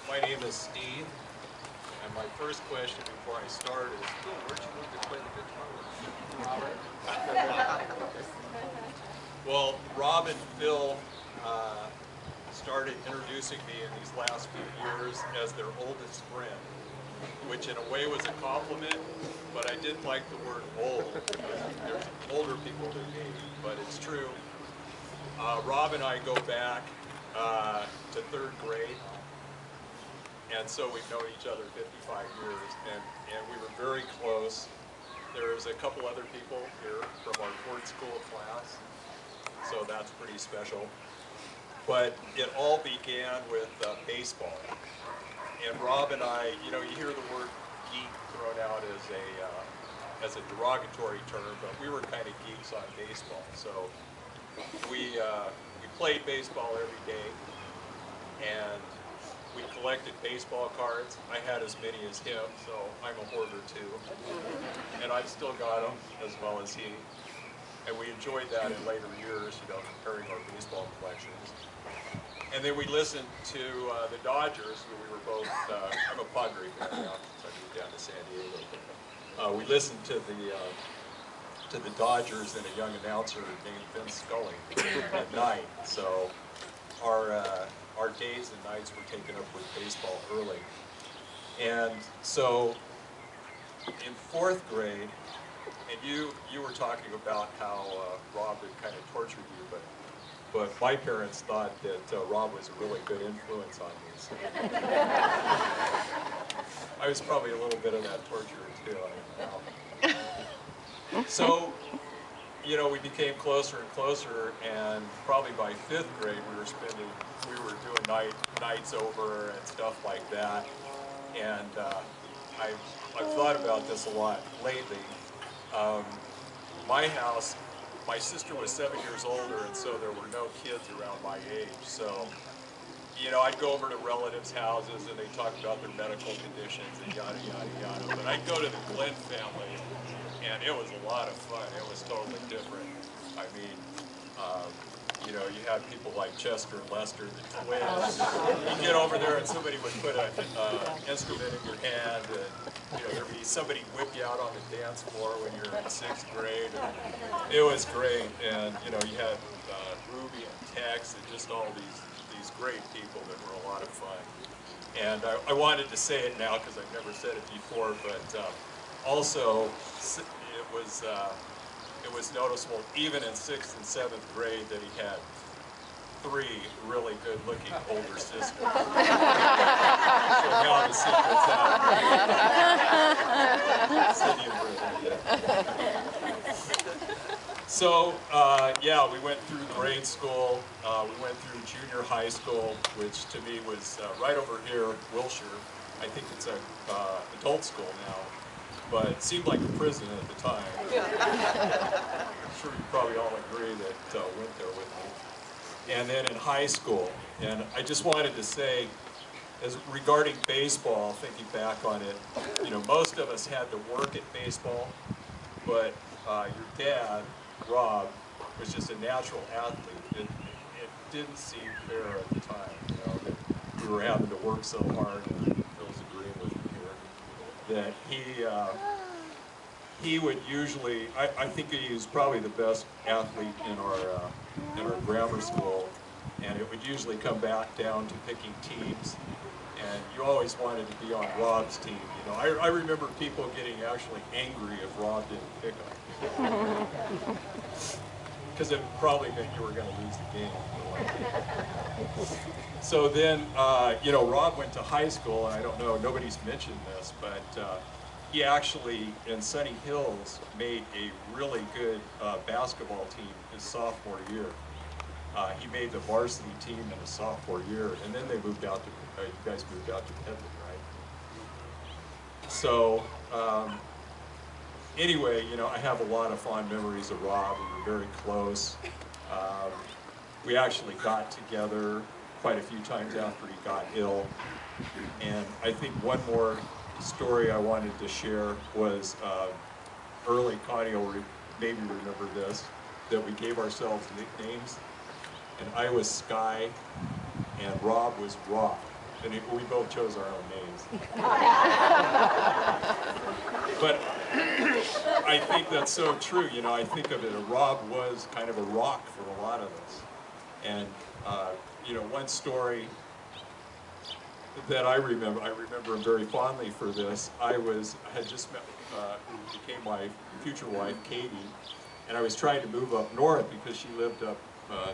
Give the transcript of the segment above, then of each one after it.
My name is Steve, and my first question before I start is, Phil, where'd you learn to play the guitar? Well, Rob and Phil started introducing me in these last few years as their oldest friend, which in a way was a compliment, but I didn't like the word old, because there's older people than me, but it's true. Rob and I go back to third grade, and so we've known each other 55 years, and we were very close. There's a couple other people here from our Ford School class, so that's pretty special. But it all began with baseball. And Rob and I, you know, you hear the word geek thrown out as a derogatory term, but we were kind of geeks on baseball. So we played baseball every day, and we collected baseball cards. I had as many as him, so I'm a hoarder too. And I've still got them as well as he. And we enjoyed that in later years, you know, comparing our baseball collections. And then we listened to the Dodgers, who we were both, I'm a Padre fan now, so I moved down to San Diego. We listened to the Dodgers and a young announcer named Vince Scully at night. So our days and nights were taken up with baseball early. And so in fourth grade, and you were talking about how Rob had kind of tortured you, but my parents thought that Rob was a really good influence on me. So I was probably a little bit of that torturer too, I don't know. So, you know, we became closer and closer, and probably by fifth grade we were doing nights over and stuff like that. And I've thought about this a lot lately. My house, my sister was 7 years older, and so there were no kids around my age. So, you know, I'd go over to relatives' houses and they'd talk about their medical conditions and yada, yada, yada. But I'd go to the Flynn family, and it was a lot of fun. It was totally different. I mean, you know, you had people like Chester and Lester, the twins. You'd get over there and somebody would put an instrument in your hand, and you know, there'd be somebody whip you out on the dance floor when you're in sixth grade. And it was great, and you know, you had Ruby and Tex and just all these great people that were a lot of fun. And I wanted to say it now because I've never said it before, but also it was noticeable even in 6th and 7th grade that he had 3 really good-looking older sisters. So now the secret's out. So, yeah, we went through grade school, we went through junior high school, which to me was right over here, Wilshire. I think it's an adult school now, but it seemed like a prison at the time. I'm sure you probably all agree that went there with me. And then in high school, and I just wanted to say, as regarding baseball, thinking back on it, you know, most of us had to work at baseball, but your dad, Rob, was just a natural athlete. It didn't seem fair at the time, you know, that we were having to work so hard, and Phil's agreeing with me here, that he would usually, I think he was probably the best athlete in our grammar school, and it would usually come back down to picking teams, and you always wanted to be on Rob's team. You know, I remember people getting actually angry if Rob didn't pick them, because it probably meant you were going to lose the game. So then, you know, Rob went to high school, and I don't know, nobody's mentioned this, but he actually, in Sunny Hills, made a really good basketball team his sophomore year. He made the varsity team in his sophomore year, and then they moved out to, you guys moved out to Pedley, right? So, anyway, you know, I have a lot of fond memories of Rob. We were very close. We actually got together quite a few times after he got ill. And I think one more story I wanted to share was early, Connie will maybe remember this, that we gave ourselves nicknames. And I was Sky, and Rob was Rock. And we both chose our own names. But I think that's so true. You know, I think of it, Rob was kind of a rock for a lot of us. And, you know, one story that I remember him very fondly for this. I had just met, who became my future wife, Katie, and I was trying to move up north because she lived up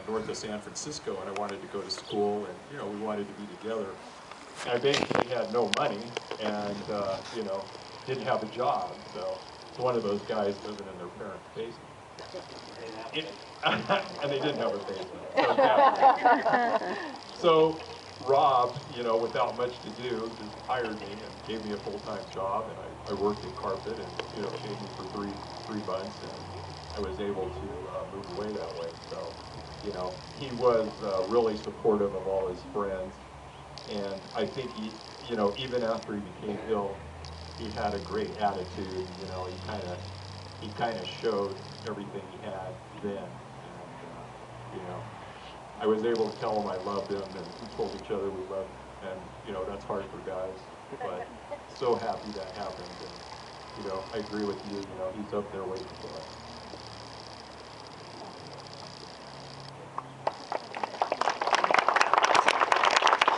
north of San Francisco, and I wanted to go to school, and, you know, we wanted to be together. And I basically had no money, and, you know, didn't have a job, so it's one of those guys living in their parents' basement. And they didn't have a basement. So Rob, you know, without much to do, just hired me and gave me a full-time job, and I worked in carpet, and, you know, paid me for three months, and I was able to move away that way. So, you know, he was really supportive of all his friends, and I think he, you know, even after he became ill, he had a great attitude. You know, he kind of showed everything he had then, and you know, I was able to tell him I loved him, and we told each other we loved him, and you know, that's hard for guys, but so happy that happened, and you know, I agree with you. You know, he's up there waiting for us.